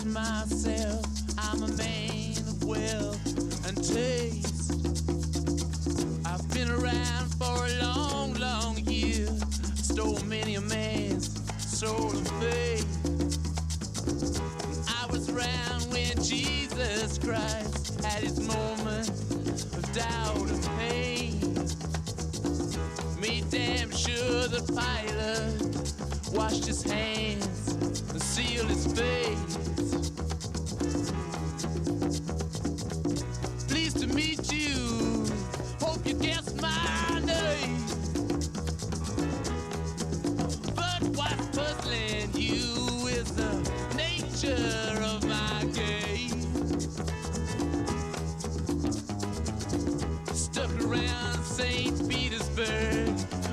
myself, I'm a man of wealth and taste. I've been around for a long, long year, stole many a man's soul of faith. I was around when Jesus Christ had his moment of doubt and pain. Made damn sure the pilot washed his hands and sealed his face. Pleased to meet you, hope you guessed my name. But what's puzzling you is the nature of my game. Stuck around St. Petersburg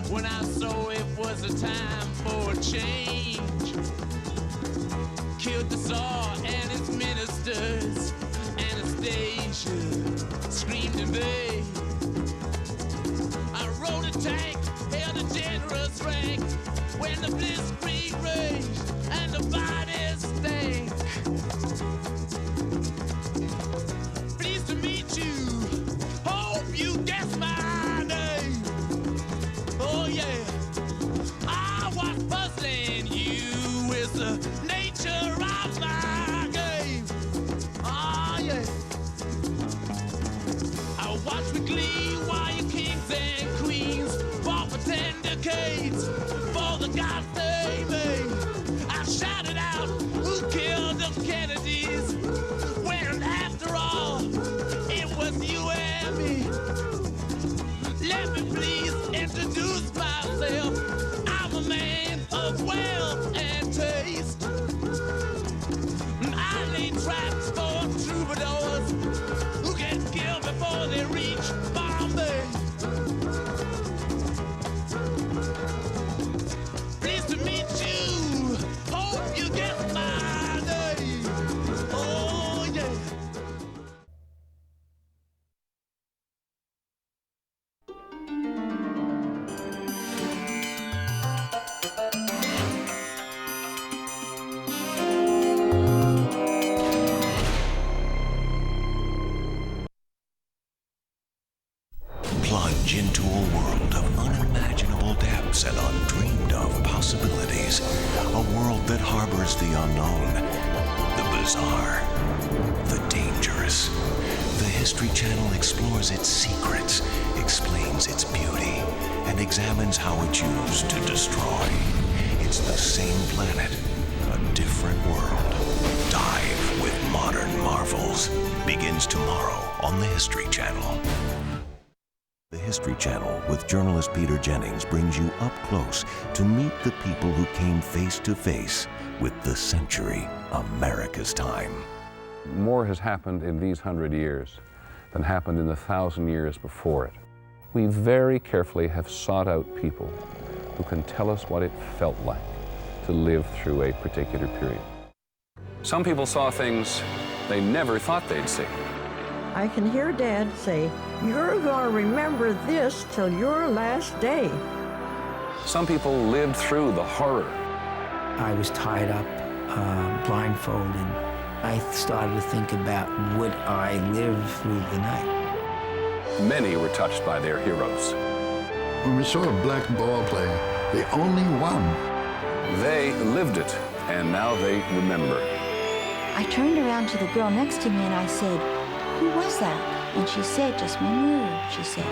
when I saw it was a time for a change. Killed the Tsar and his ministers. Anastasia screamed in vain. I rode a tank, held a generous rank when the blitzkrieg raged and the bodies stank. Pleased to meet you, hope you guess my name. Oh yeah, I was puzzling you with the nature of my game. Oh yeah, I watch with glee while your kings and queens fought for 10 decades for the gods they made. I shouted out, who killed the Kennedys? When after all, it was you and me. Let me please introduce myself. I'm a man of wealth and taste. I lay traps for troubadours who get killed before they reach Bombay. Pleased to meet you, hope you get my name. Oh yeah. Plunge into a world of unimaginable depths and undreamed of possibilities. A world that harbors the unknown, the bizarre, the dangerous. The History Channel explores its secrets, explains its beauty, and examines how it's used to destroy. It's the same planet, a different world. Dive with modern marvels. Begins tomorrow on the History Channel. The History Channel with journalist Peter Jennings brings you up close to meet the people who came face to face with the century, America's time. More has happened in these 100 years than happened in the 1,000 years before it. We very carefully have sought out people who can tell us what it felt like to live through a particular period. Some people saw things they never thought they'd see. I can hear Dad say, "You're gonna remember this till your last day." Some people lived through the horror. I was tied up, blindfolded. I started to think about, would I live through the night? Many were touched by their heroes. When we saw a black ball player, the only one. They lived it, and now they remember. I turned around to the girl next to me and I said, "Who was that?" And she said, just one word. She said,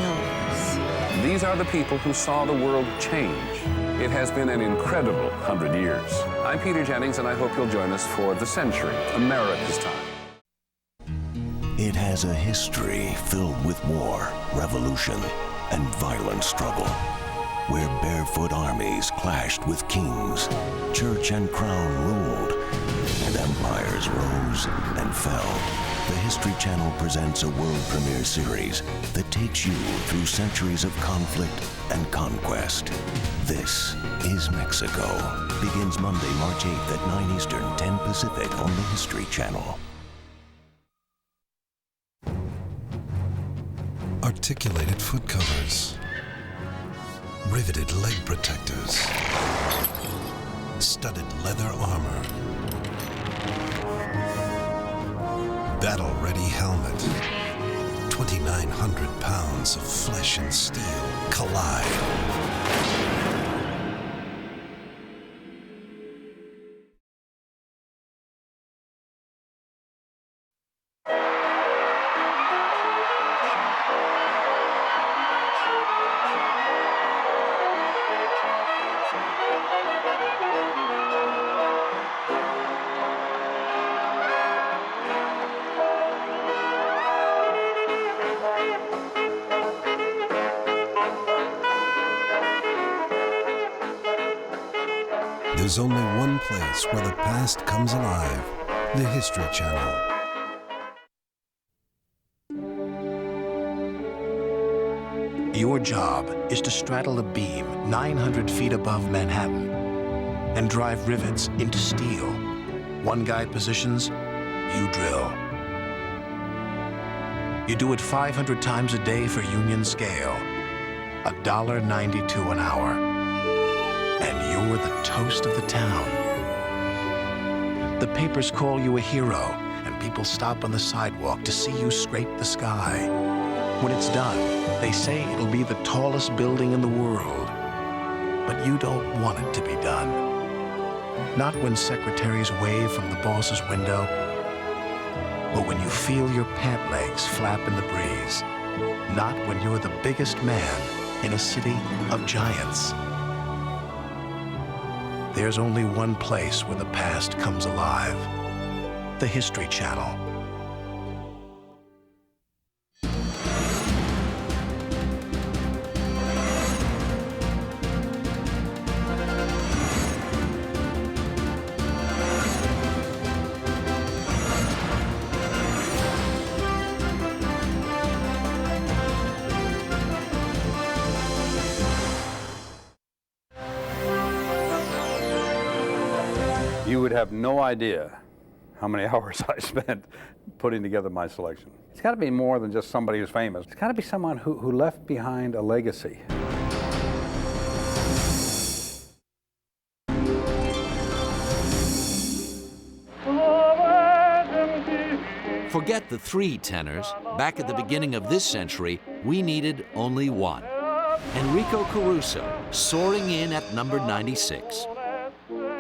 "Elvis." These are the people who saw the world change. It has been an incredible 100 years. I'm Peter Jennings, and I hope you'll join us for The Century, America's Time. It has a history filled with war, revolution, and violent struggle, where barefoot armies clashed with kings, church and crown ruled, and empires rose and fell. The History Channel presents a world premiere series that takes you through centuries of conflict and conquest. This is Mexico. Begins Monday, March 8th at 9 Eastern, 10 Pacific on the History Channel. Articulated foot covers, riveted leg protectors, studded leather armor, Battle-ready helmet. 2,900 pounds of flesh and steel collide. There's only one place where the past comes alive, the History Channel. Your job is to straddle a beam 900 feet above Manhattan and drive rivets into steel. One guy positions, you drill. You do it 500 times a day for union scale, $1.92 an hour. And you're the toast of the town. The papers call you a hero, and people stop on the sidewalk to see you scrape the sky. When it's done, they say it'll be the tallest building in the world. But you don't want it to be done. Not when secretaries wave from the boss's window, but when you feel your pant legs flap in the breeze. Not when you're the biggest man in a city of giants. There's only one place where the past comes alive, the History Channel. You would have no idea how many hours I spent putting together my selection. It's got to be more than just somebody who's famous. It's got to be someone who left behind a legacy. Forget the three tenors. Back at the beginning of this century, we needed only one. Enrico Caruso, soaring in at number 96.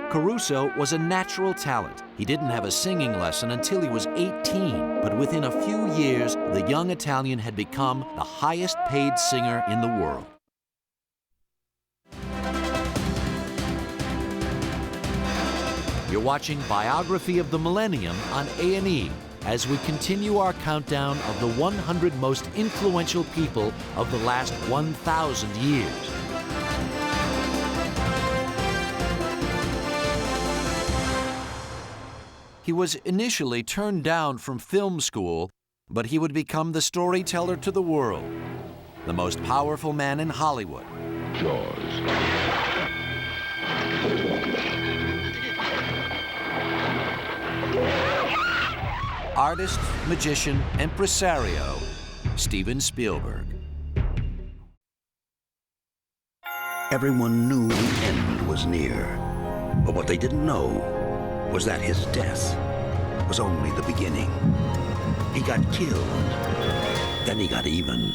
Caruso was a natural talent. He didn't have a singing lesson until he was 18, but within a few years, the young Italian had become the highest paid singer in the world. You're watching Biography of the Millennium on A&E as we continue our countdown of the 100 most influential people of the last 1,000 years. He was initially turned down from film school, but he would become the storyteller to the world, the most powerful man in Hollywood. Jaws. Artist, magician, impresario, Steven Spielberg. Everyone knew the end was near, but what they didn't know was that his death was only the beginning. He got killed, then he got even.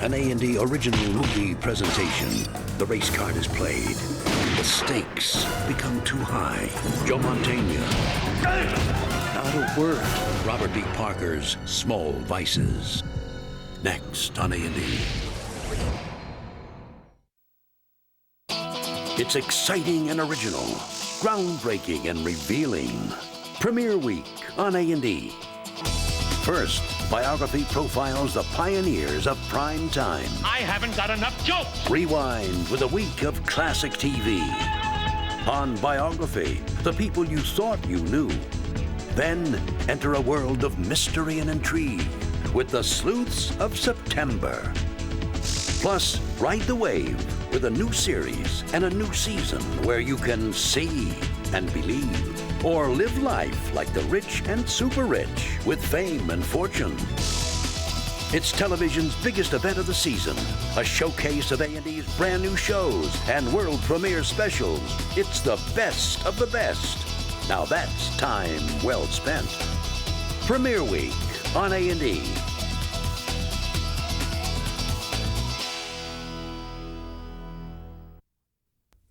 An A&E original movie presentation. The race card is played. The stakes become too high. Joe Mantegna. Not a word. Robert B. Parker's Small Vices. Next on A&E. It's exciting and original. Groundbreaking and revealing. Premiere Week on A&E. First, Biography profiles the pioneers of prime time. I haven't got enough jokes! Rewind with a week of classic TV. On Biography, the people you thought you knew. Then, enter a world of mystery and intrigue with the Sleuths of September. Plus, ride the wave with a new series and a new season where you can see and believe, or live life like the rich and super rich with fame and fortune. It's television's biggest event of the season, a showcase of A&E's brand new shows and world premiere specials. It's the best of the best. Now that's time well spent. Premiere Week on A&E.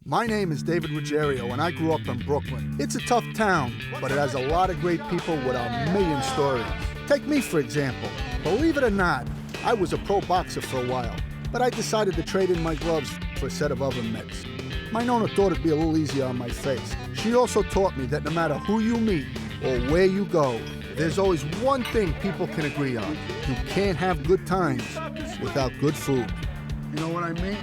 My name is David Ruggiero, and I grew up in Brooklyn. It's a tough town, but it has a lot of great people with a million stories. Take me, for example. Believe it or not, I was a pro boxer for a while, but I decided to trade in my gloves for a set of oven mitts. My Nona thought it'd be a little easier on my face. She also taught me that no matter who you meet or where you go, there's always one thing people can agree on. You can't have good times without good food. You know what I mean?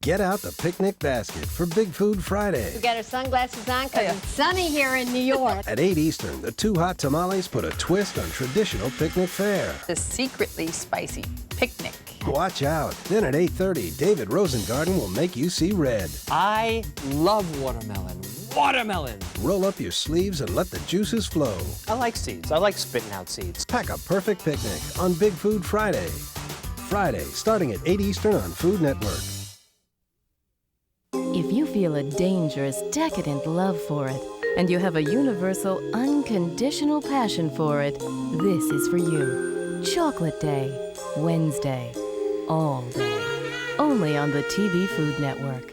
Get out the picnic basket for Big Food Friday. We got our sunglasses on because it's sunny here in New York. At 8 Eastern, the Two Hot Tamales put a twist on traditional picnic fare. The secretly spicy picnic. Watch out. Then at 8:30, David Rosengarten will make you see red. I love watermelon. Watermelon! Roll up your sleeves and let the juices flow. I like seeds. I like spitting out seeds. Pack a perfect picnic on Big Food Friday. Friday, starting at 8 Eastern on Food Network. If you feel a dangerous, decadent love for it, and you have a universal, unconditional passion for it, this is for you. Chocolate Day, Wednesday, all day. Only on the TV Food Network.